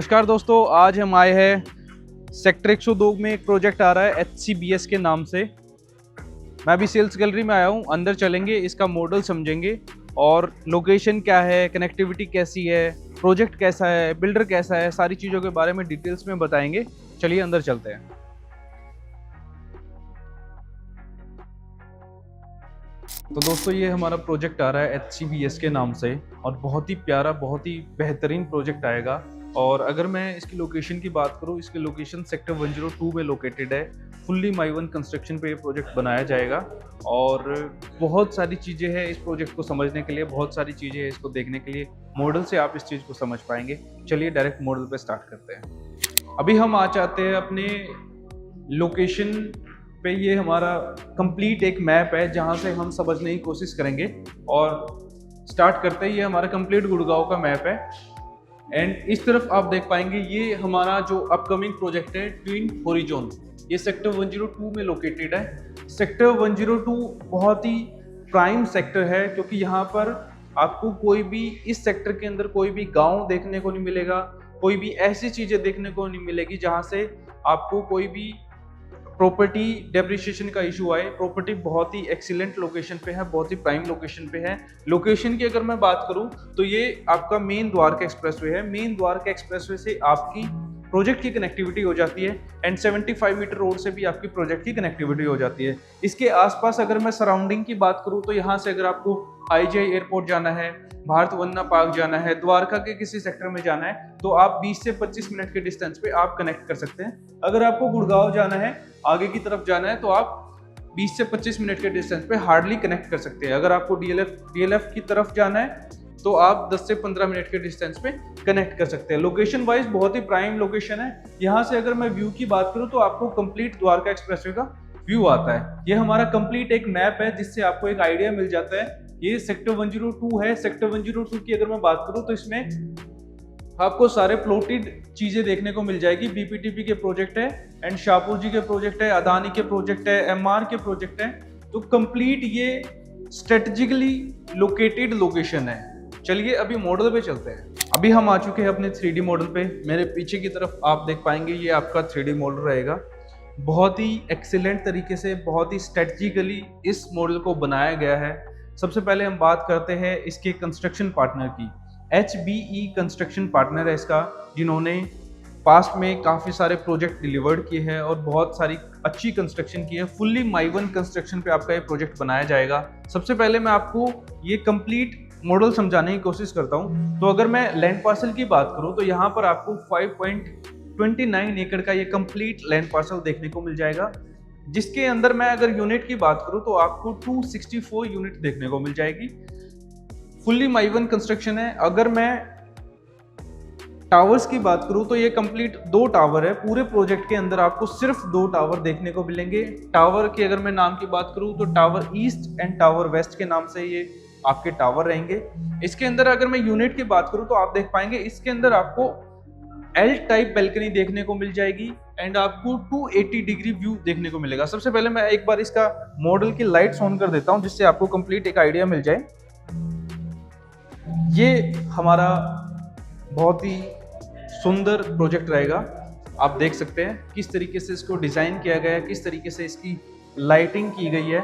नमस्कार दोस्तों, आज हम आए हैं सेक्टर 102 में। एक प्रोजेक्ट आ रहा है HCBS के नाम से। मैं अभी सेल्स गैलरी में आया हूँ, अंदर चलेंगे, इसका मॉडल समझेंगे और लोकेशन क्या है, कनेक्टिविटी कैसी है, प्रोजेक्ट कैसा है, बिल्डर कैसा है, सारी चीज़ों के बारे में डिटेल्स में बताएंगे। चलिए अंदर चलते हैं। तो दोस्तों, ये हमारा प्रोजेक्ट आ रहा है HCBS के नाम से और बहुत ही प्यारा, बहुत ही बेहतरीन प्रोजेक्ट आएगा। और अगर मैं इसकी लोकेशन की बात करूँ, इसकी लोकेशन सेक्टर 102 में लोकेटेड है। फुल्ली माई-वन कंस्ट्रक्शन पे ये प्रोजेक्ट बनाया जाएगा और बहुत सारी चीज़ें हैं इस प्रोजेक्ट को समझने के लिए, बहुत सारी चीज़ें हैं इसको देखने के लिए। मॉडल से आप इस चीज़ को समझ पाएंगे। चलिए डायरेक्ट मॉडल पे स्टार्ट करते हैं। अभी हम आ जाते हैं अपने लोकेशन पे। ये हमारा कंप्लीट एक मैप है जहाँ से हम समझने की कोशिश करेंगे और स्टार्ट करते हैं। ये हमारा कंप्लीट गुड़गांव का मैप है एंड इस तरफ आप देख पाएंगे ये हमारा जो अपकमिंग प्रोजेक्ट है ट्विन हॉरिजॉन। ये सेक्टर 102 में लोकेटेड है। सेक्टर 102 बहुत ही प्राइम सेक्टर है क्योंकि यहाँ पर आपको कोई भी इस सेक्टर के अंदर कोई भी गांव देखने को नहीं मिलेगा, कोई भी ऐसी चीजें देखने को नहीं मिलेगी जहाँ से आपको कोई भी प्रॉपर्टी डेप्रिसिएशन का इशू आए। प्रॉपर्टी बहुत ही एक्सीलेंट लोकेशन पे है, बहुत ही प्राइम लोकेशन पे है। लोकेशन की अगर मैं बात करूं तो ये आपका मेन द्वारका एक्सप्रेसवे है। मेन द्वारका एक्सप्रेसवे से आपकी प्रोजेक्ट की कनेक्टिविटी हो जाती है एंड 75 मीटर रोड से भी आपकी प्रोजेक्ट की कनेक्टिविटी हो जाती है। इसके आसपास अगर मैं सराउंडिंग की बात करूं तो यहाँ से अगर आपको IGI एयरपोर्ट जाना है, भारत वंदना पार्क जाना है, द्वारका के किसी सेक्टर में जाना है तो आप 20 से 25 मिनट के डिस्टेंस पे आप कनेक्ट कर सकते हैं। अगर आपको गुड़गांव जाना है, आगे की तरफ जाना है तो आप 20 से 25 मिनट के डिस्टेंस पे हार्डली कनेक्ट कर सकते हैं। अगर आपको DLF की तरफ जाना है तो आप 10 से 15 मिनट के डिस्टेंस पे कनेक्ट कर सकते हैं। लोकेशन वाइज बहुत ही प्राइम लोकेशन है। यहाँ से अगर मैं व्यू की बात करूँ तो आपको कंप्लीट द्वारका एक्सप्रेसवे का व्यू आता है। ये हमारा कंप्लीट एक मैप है जिससे आपको एक आइडिया मिल जाता है। ये सेक्टर 102 है। सेक्टर 102 की अगर मैं बात करूँ तो इसमें आपको सारे प्लॉटेड चीजें देखने को मिल जाएगी। BPTP के प्रोजेक्ट है एंड शाहपुर जी के प्रोजेक्ट है, अदानी के प्रोजेक्ट है, MR के प्रोजेक्ट है। तो कंप्लीट ये स्ट्रेटेजिकली लोकेटेड लोकेशन है। चलिए अभी मॉडल पे चलते हैं। अभी हम आ चुके हैं अपने 3D मॉडल पे। मेरे पीछे की तरफ आप देख पाएंगे ये आपका 3D मॉडल रहेगा। बहुत ही एक्सीलेंट तरीके से, बहुत ही स्ट्रेटेजिकली इस मॉडल को बनाया गया है। सबसे पहले हम बात करते हैं इसके कंस्ट्रक्शन पार्टनर की। HBE कंस्ट्रक्शन पार्टनर है इसका, जिन्होंने पास्ट में काफ़ी सारे प्रोजेक्ट डिलीवर्ड किए हैं और बहुत सारी अच्छी कंस्ट्रक्शन की है। फुल्ली माई-वन कंस्ट्रक्शन पे आपका ये प्रोजेक्ट बनाया जाएगा। सबसे पहले मैं आपको ये कंप्लीट मॉडल समझाने की कोशिश करता हूँ। तो अगर मैं लैंड पार्सल की बात करूँ तो यहाँ पर आपको 5.29 एकड़ का ये कंप्लीट लैंड पार्सल देखने को मिल जाएगा, जिसके अंदर मैं अगर यूनिट की बात करूँ तो आपको 264 यूनिट देखने को मिल जाएगी। फुल्ली माई-वन कंस्ट्रक्शन है। अगर मैं टावर्स की बात करूं तो ये कंप्लीट 2 टावर है। पूरे प्रोजेक्ट के अंदर आपको सिर्फ 2 टावर देखने को मिलेंगे। टावर की अगर मैं नाम की बात करूं तो tower east and tower west के नाम से ये आपके टावर रहेंगे। इसके अंदर अगर मैं यूनिट की बात करूं तो आप देख पाएंगे इसके अंदर आपको L टाइप बैल्कनी देखने को मिल जाएगी एंड आपको 280 डिग्री व्यू देखने को मिलेगा। सबसे पहले मैं एक बार इसका मॉडल की लाइट्स ऑन कर देता हूं जिससे आपको कंप्लीट एक आइडिया मिल जाए। ये हमारा बहुत ही सुंदर प्रोजेक्ट रहेगा। आप देख सकते हैं किस तरीके से इसको डिजाइन किया गया है, किस तरीके से इसकी लाइटिंग की गई है।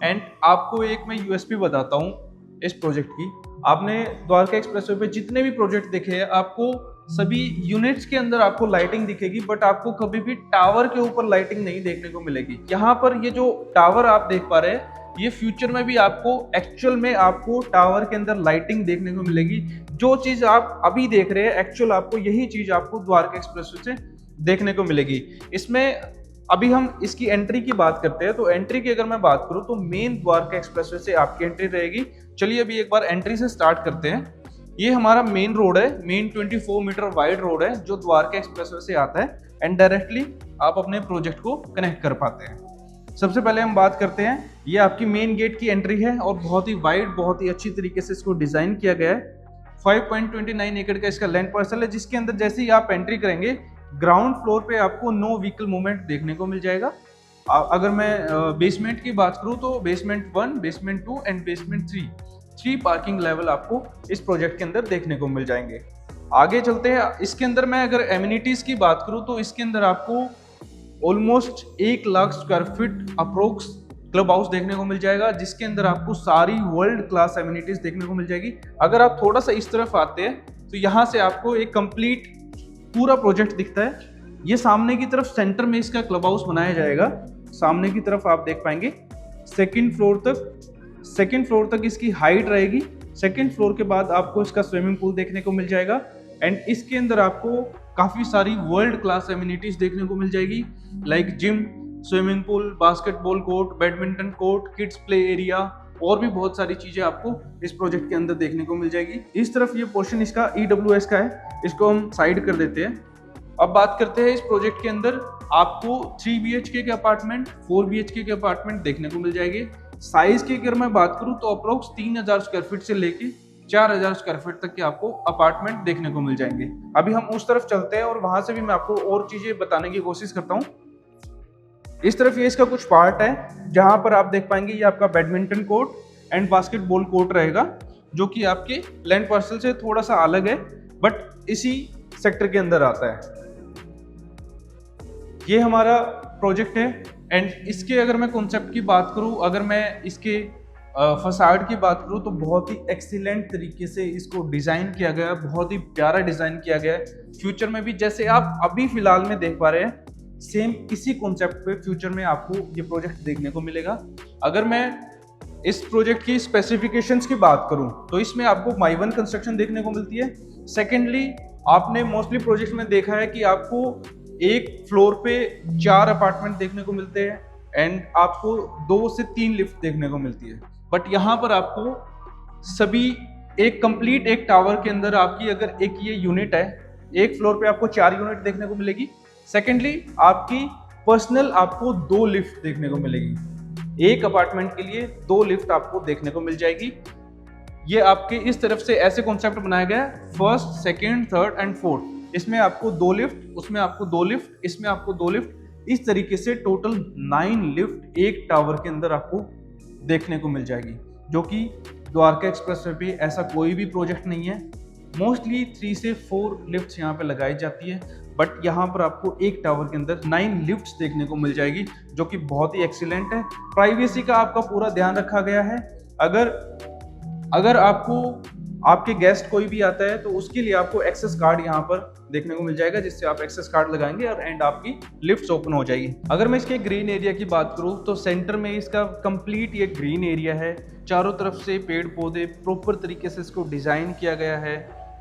एंड आपको एक मैं USP बताता हूँ इस प्रोजेक्ट की। आपने द्वारका एक्सप्रेसवे पे जितने भी प्रोजेक्ट देखे हैं, आपको सभी यूनिट्स के अंदर आपको लाइटिंग दिखेगी, बट आपको कभी भी टावर के ऊपर लाइटिंग नहीं देखने को मिलेगी। यहाँ पर ये जो टावर आप देख पा रहे हैं, ये फ्यूचर में भी आपको एक्चुअल में आपको टावर के अंदर लाइटिंग देखने को मिलेगी। जो चीज आप अभी देख रहे हैं एक्चुअल आपको यही चीज आपको द्वारका एक्सप्रेसवे से देखने को मिलेगी। इसमें अभी हम इसकी एंट्री की बात करते हैं। तो एंट्री की अगर मैं बात करूं तो मेन द्वारका एक्सप्रेसवे से आपकी एंट्री रहेगी। चलिए अभी एक बार एंट्री से स्टार्ट करते हैं। ये हमारा मेन रोड है, मेन 24 मीटर वाइड रोड है जो द्वारका एक्सप्रेसवे से आता है एंड डायरेक्टली आप अपने प्रोजेक्ट को कनेक्ट कर पाते हैं। सबसे पहले हम बात करते हैं, ये आपकी मेन गेट की एंट्री है और बहुत ही वाइड, बहुत ही अच्छी तरीके से इसको डिजाइन किया गया है। 5.29 एकड़ का इसका लैंड पार्सल है, जिसके अंदर जैसे ही आप एंट्री करेंगे ग्राउंड फ्लोर पे आपको नो व्हीकल मूवमेंट देखने को मिल जाएगा। अगर मैं बेसमेंट की बात करूं तो basement 1, basement 2 and basement 3 parking level आपको इस प्रोजेक्ट के अंदर देखने को मिल जाएंगे। आगे चलते हैं। इसके अंदर मैं अगर एमिनिटीज की बात करूं तो इसके अंदर आपको almost 1 lakh square feet approx club house देखने को मिल जाएगा, जिसके अंदर आपको सारी वर्ल्ड क्लास एमिनिटीज देखने को मिल जाएगी। अगर आप थोड़ा सा इस तरफ आते हैं तो यहाँ से आपको एक कंप्लीट पूरा प्रोजेक्ट दिखता है। ये सामने की तरफ सेंटर में इसका क्लब हाउस बनाया जाएगा। सामने की तरफ आप देख पाएंगे सेकंड फ्लोर तक इसकी हाइट रहेगी। सेकंड फ्लोर के बाद आपको इसका स्विमिंग पूल देखने को मिल जाएगा एंड इसके अंदर आपको काफी सारी वर्ल्ड क्लास एमिनिटीज देखने को मिल जाएगी, like gym, swimming pool, basketball court, badminton court, kids play area और भी बहुत सारी चीजें आपको इस प्रोजेक्ट के अंदर देखने को मिल जाएगी। इस तरफ ये पोर्शन इसका EWS का है, इसको हम साइड कर देते हैं। अब बात करते हैं इस प्रोजेक्ट के अंदर आपको 3 BHK के अपार्टमेंट, 4 BHK के अपार्टमेंट देखने को मिल जाएंगे। साइज की अगर मैं बात करूं तो अप्रोक्स 3000 स्क्वायर फीट से लेके 4000 स्क्वायर फीट तक के आपको अपार्टमेंट देखने को मिल जाएंगे। अभी हम उस तरफ चलते हैं और वहां से भी मैं आपको और चीजें बताने की कोशिश करता हूं। इस तरफ ये इसका कुछ पार्ट है जहां पर आप देख पाएंगे ये आपका badminton court and basketball court रहेगा, जो कि आपके लैंड पार्सल से थोड़ा सा अलग है बट इसी सेक्टर के अंदर आता है। ये हमारा प्रोजेक्ट है एंड इसके अगर मैं कॉन्सेप्ट की बात करूं, अगर मैं इसके फसाड की बात करूं तो बहुत ही एक्सीलेंट तरीके से इसको डिज़ाइन किया गया है, बहुत ही प्यारा डिज़ाइन किया गया है। फ्यूचर में भी जैसे आप अभी फिलहाल में देख पा रहे हैं, सेम इसी कॉन्सेप्ट पे फ्यूचर में आपको ये प्रोजेक्ट देखने को मिलेगा। अगर मैं इस प्रोजेक्ट की स्पेसिफिकेशंस की बात करूं तो इसमें आपको माई वन कंस्ट्रक्शन देखने को मिलती है। सेकेंडली, आपने मोस्टली प्रोजेक्ट में देखा है कि आपको एक फ्लोर पे 4 अपार्टमेंट देखने को मिलते हैं एंड आपको 2 से 3 लिफ्ट देखने को मिलती है, बट यहाँ पर आपको सभी एक कंप्लीट एक टावर के अंदर आपकी अगर एक ये यूनिट है, एक फ्लोर पे आपको 4 यूनिट देखने को मिलेगी। सेकेंडली, आपकी पर्सनल आपको 2 लिफ्ट देखने को मिलेगी। एक अपार्टमेंट के लिए 2 लिफ्ट आपको देखने को मिल जाएगी। ये आपके इस तरफ से ऐसे कॉन्सेप्ट बनाया गया है, first, second, third and fourth. इसमें आपको 2 लिफ्ट, उसमें आपको 2 लिफ्ट, इसमें आपको 2 लिफ्ट, इस तरीके से टोटल 9 लिफ्ट एक टावर के अंदर आपको देखने को मिल जाएगी, जो कि द्वारका एक्सप्रेसवे पे ऐसा कोई भी प्रोजेक्ट नहीं है। मोस्टली 3 से 4 लिफ्ट्स यहाँ पे लगाई जाती है, बट यहाँ पर आपको एक टावर के अंदर 9 लिफ्ट्स देखने को मिल जाएगी, जो कि बहुत ही एक्सीलेंट है। प्राइवेसी का आपका पूरा ध्यान रखा गया है। अगर आपको आपके गेस्ट कोई भी आता है तो उसके लिए आपको एक्सेस कार्ड यहाँ पर देखने को मिल जाएगा, जिससे आप एक्सेस कार्ड लगाएंगे और एंड आपकी लिफ्ट्स ओपन हो जाएगी। अगर मैं इसके ग्रीन एरिया की बात करूँ तो सेंटर में इसका कंप्लीट ये ग्रीन एरिया है, चारों तरफ से पेड़ पौधे प्रॉपर तरीके से इसको डिज़ाइन किया गया है।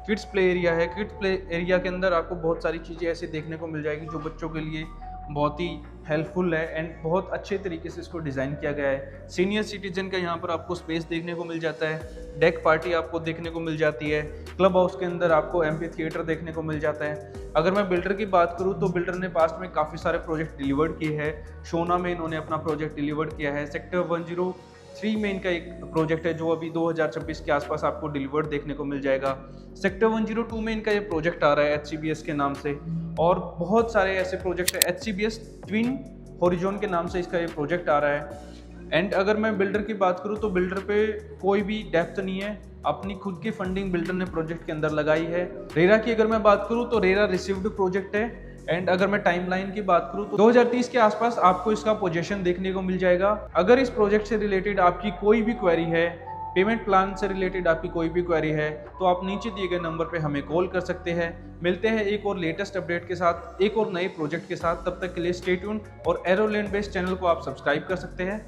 किड्स प्ले एरिया है, किड्स प्ले एरिया के अंदर आपको बहुत सारी चीज़ें ऐसे देखने को मिल जाएगी जो बच्चों के लिए बहुत ही हेल्पफुल है एंड बहुत अच्छे तरीके से इसको डिज़ाइन किया गया है। सीनियर सिटीजन का यहाँ पर आपको स्पेस देखने को मिल जाता है, डेक पार्टी आपको देखने को मिल जाती है, क्लब हाउस के अंदर आपको एम्फी थिएटर देखने को मिल जाता है। अगर मैं बिल्डर की बात करूँ तो बिल्डर ने पास्ट में काफ़ी सारे प्रोजेक्ट डिलीवर्ड किए हैं। शोना में इन्होंने अपना प्रोजेक्ट डिलीवर्ड किया है। सेक्टर 103 में इनका एक प्रोजेक्ट है जो अभी 2026 के आसपास आपको डिलीवर्ड देखने को मिल जाएगा। सेक्टर 102 में इनका ये प्रोजेक्ट आ रहा है HCBS के नाम से, और बहुत सारे ऐसे प्रोजेक्ट है। HCBS ट्विन हॉरिजॉन के नाम से इसका ये प्रोजेक्ट आ रहा है। एंड अगर मैं बिल्डर की बात करूँ तो बिल्डर पे कोई भी डेप्थ नहीं है, अपनी खुद की फंडिंग बिल्डर ने प्रोजेक्ट के अंदर लगाई है। रेरा की अगर मैं बात करूँ तो रेरा रिसीव्ड प्रोजेक्ट है। एंड अगर मैं टाइमलाइन की बात करूँ तो 2030 के आसपास आपको इसका पोजीशन देखने को मिल जाएगा। अगर इस प्रोजेक्ट से रिलेटेड आपकी कोई भी क्वेरी है, पेमेंट प्लान से रिलेटेड आपकी कोई भी क्वेरी है, तो आप नीचे दिए गए नंबर पे हमें कॉल कर सकते हैं। मिलते हैं एक और लेटेस्ट अपडेट के साथ, एक और नए प्रोजेक्ट के साथ। तब तक के लिए स्टे ट्यून्ड और एरोलैंड बेस्ड चैनल को आप सब्सक्राइब कर सकते हैं।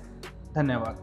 धन्यवाद।